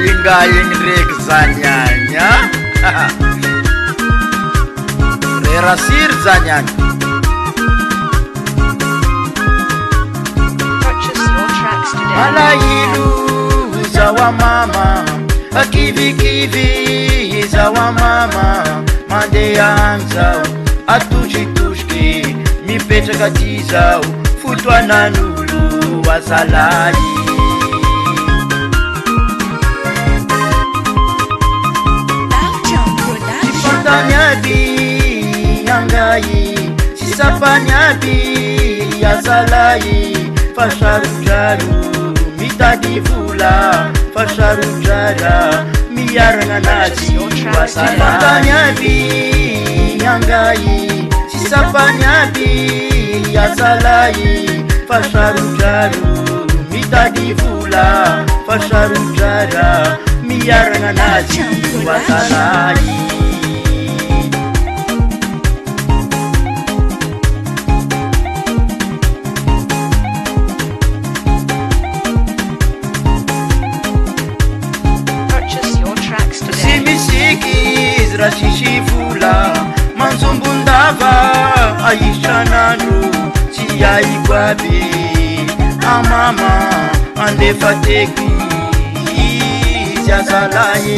Ingaling ndraiky zany agny a Frère Tsiry zany agny. Malahelo zawa mama akivikivy zawa mama mandeha agny zao atosikitosiky mipetraka ty zao fotoanan'olo azalahy sipantany aby angay sy sapany aby azalahy fa sarodraro mitady vola fa sarodrara miaragna anazy sipantany aby angay sy sapany aby azalahy fa sarodraro mitady vola fa sarodrara miaragna anazy azalahy Sisy vola manjombondava aisranandro tsy aiko aby amama andefateky izy azalahy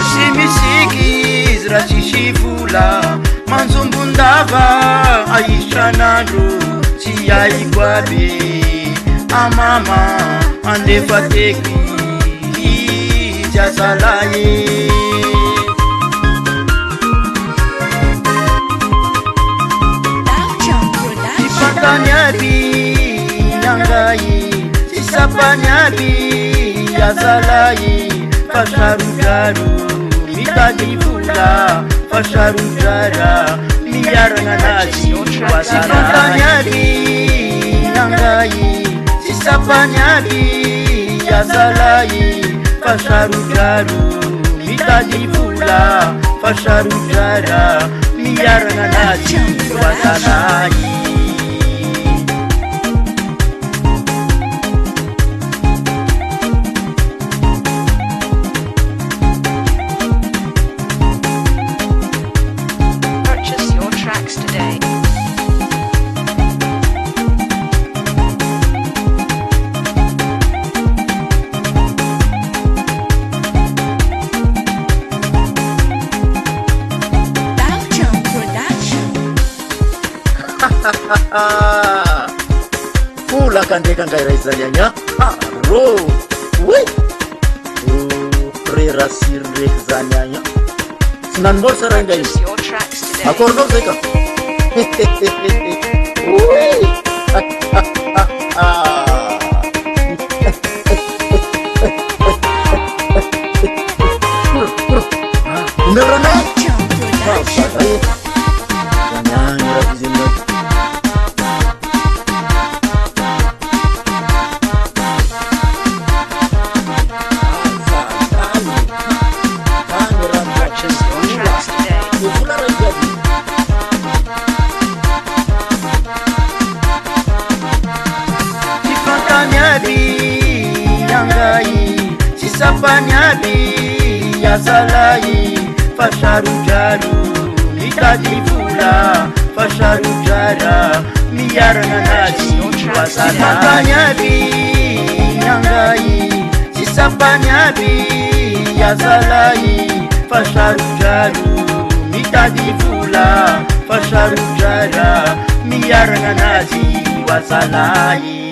sy misiky izy raha sisy vola manjombondava aisranandro tsy aiko aby amama andefateky izy azalahy sipantany aby angay sy sapany aby azalahy fa sarodraro mitady vola fa sarodrara miaragna anazy sipantany aby angay sy sapany aby azalahy fa sarodraro mitady vola fa sarodrara miaragna anazy azalahy Fula kandreka ngairay zany agny a ro oui Frère Tsiry ndraiky zany agny tsy nanombory sara ingay akorinao zay ka oui numéronay sapany aby azalahy fa sarodraro mitady vola fa sarodrara miaragna anazy azalahy aby angay sy sapany aby azalahy fa sarodraro mitady vola fa sarodrara miaragna anazy azalahy